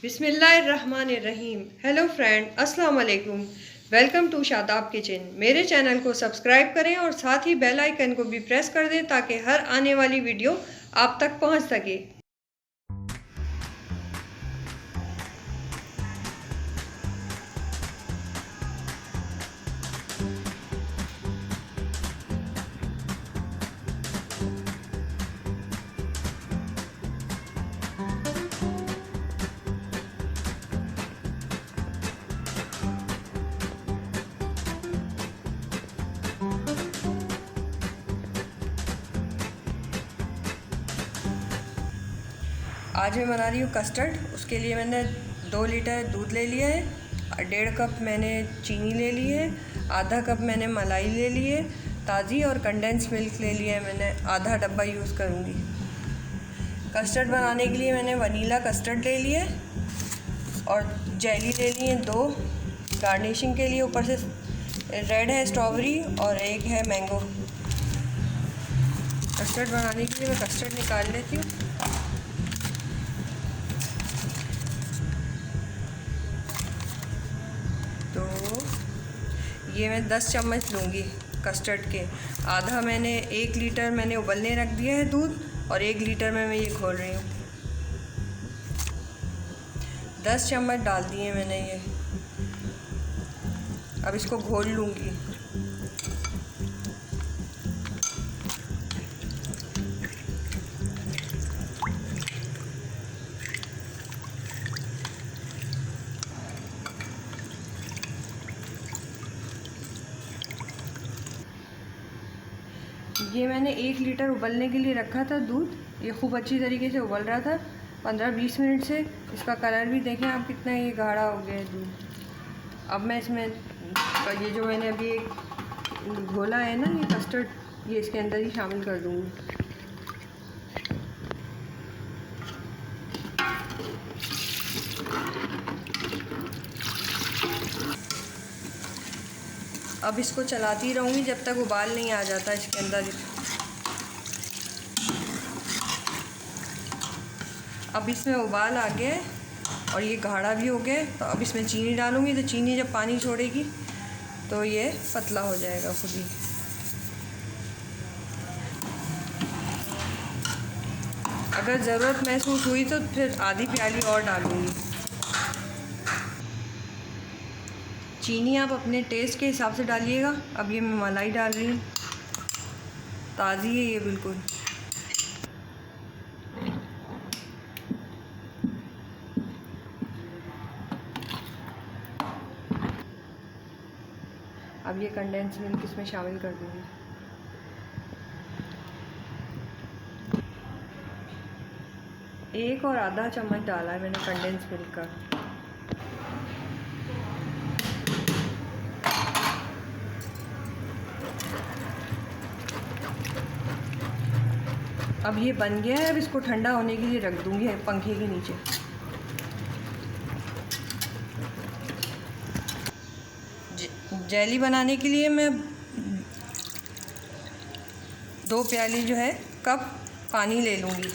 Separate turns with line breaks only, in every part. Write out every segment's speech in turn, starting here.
बिस्मिल्लाहिर्रहमानिर्रहीम। Hello friend, अस्सलाम वालेकुम। Welcome to Shadab kitchen. मेरे चैनल को सब्सक्राइब करें और साथ ही बेल आइकन को भी प्रेस कर दें ताकि हर आने वाली वीडियो आप तक पहुंच सके। आज मैं बना रही हूँ कस्टर्ड। उसके लिए मैंने 2 लीटर दूध ले लिया है, 1.5 कप मैंने चीनी ले ली है, आधा कप मैंने मलाई ले ली है ताज़ी, और कंडेंस मिल्क ले लिया है मैंने, आधा डब्बा यूज़ करूँगी। कस्टर्ड बनाने के लिए मैंने वनीला कस्टर्ड ले लिया है और जेली ले ली है 2 गार्निशिंग के लिए। ऊपर से रेड है स्ट्रॉबेरी और एक है मैंगो। कस्टर्ड बनाने के लिए मैं कस्टर्ड निकाल लेती हूँ। तो ये मैं 10 चम्मच लूँगी कस्टर्ड के। आधा मैंने 1 लीटर मैंने उबलने रख दिया है दूध, और 1 लीटर में मैं ये घोल रही हूँ। 10 चम्मच डाल दिए मैंने ये। अब इसको घोल लूँगी। ये मैंने 1 लीटर उबलने के लिए रखा था दूध। ये खूब अच्छी तरीके से उबल रहा था 15-20 मिनट से। इसका कलर भी देखें आप कितना ये गाढ़ा हो गया है दूध। अब मैं इसमें ये जो मैंने अभी एक घोला है ना ये कस्टर्ड, ये इसके अंदर ही शामिल कर दूँगी। अब इसको चलाती रहूँगी जब तक उबाल नहीं आ जाता इसके अंदर। अब इसमें उबाल आ गया है और ये गाढ़ा भी हो गया है। तो अब इसमें चीनी डालूँगी, तो चीनी जब पानी छोड़ेगी तो ये पतला हो जाएगा खुद ही। अगर ज़रूरत महसूस हुई तो फिर आधी प्याली और डालूँगी। चीनी आप अपने टेस्ट के हिसाब से डालिएगा। अब ये मैं मलाई डाल रही हूँ, ताज़ी है ये बिल्कुल। अब ये कंडेंस मिल्क इसमें शामिल कर दूँगी। एक और आधा चम्मच डाला है मैंने कंडेंस मिल्क का। अब ये बन गया है। अब इसको ठंडा होने के लिए रख दूँगी पंखे के नीचे। जेली बनाने के लिए मैं 2 प्याली जो है कप पानी ले लूँगी।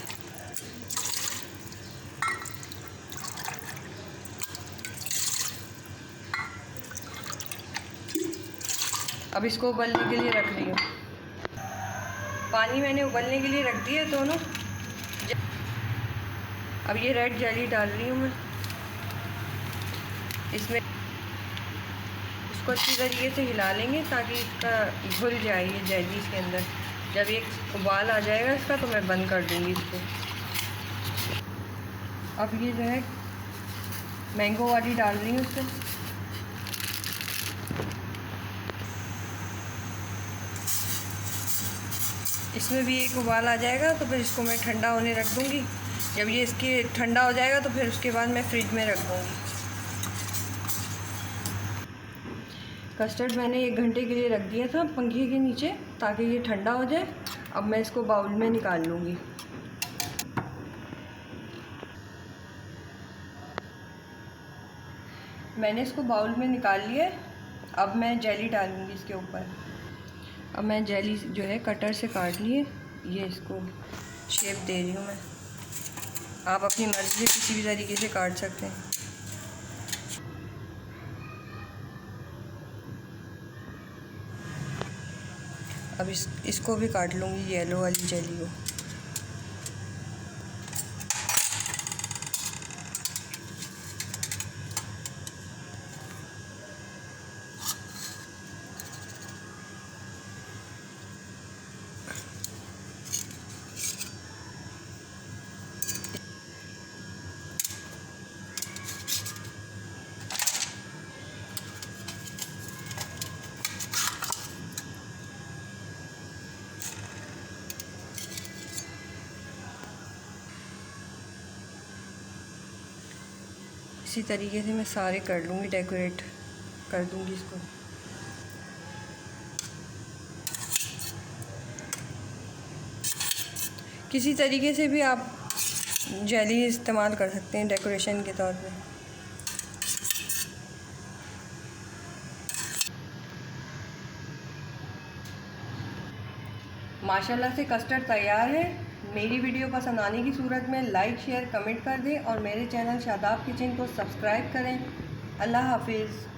अब इसको उबलने के लिए रख रही हूँ। पानी मैंने उबलने के लिए रख दिया है दोनों। अब ये रेड जेली डाल रही हूँ मैं इसमें। इसको अच्छी तरीके से हिला लेंगे ताकि इसका घुल जाए ये जेली इसके अंदर। जब एक उबाल आ जाएगा इसका तो मैं बंद कर दूँगी इसको। अब ये जो है मैंगो वाली डाल रही हूँ इसमें। इसमें भी एक उबाल आ जाएगा तो फिर इसको मैं ठंडा होने रख दूँगी। जब ये इसके ठंडा हो जाएगा तो फिर उसके बाद मैं फ्रिज में रख दूँगी। कस्टर्ड मैंने 1 घंटे के लिए रख दिया था पंखे के नीचे ताकि ये ठंडा हो जाए। अब मैं इसको बाउल में निकाल लूँगी। मैंने इसको बाउल में निकाल लिया। अब मैं जेली डालूँगी इसके ऊपर। अब मैं जेली जो है कटर से काट लिए, ये इसको शेप दे रही हूँ मैं। आप अपनी मर्ज़ी से किसी भी तरीके से काट सकते हैं। अब इसको भी काट लूँगी, येलो वाली जेली को। इसी तरीके से मैं सारे कर लूँगी, डेकोरेट कर दूँगी इसको। किसी तरीके से भी आप जेली इस्तेमाल कर सकते हैं डेकोरेशन के तौर पे। माशाल्लाह से कस्टर्ड तैयार है। मेरी वीडियो पसंद आने की सूरत में लाइक, शेयर, कमेंट कर दें और मेरे चैनल शादाब किचन को सब्सक्राइब करें। अल्लाह हाफिज़।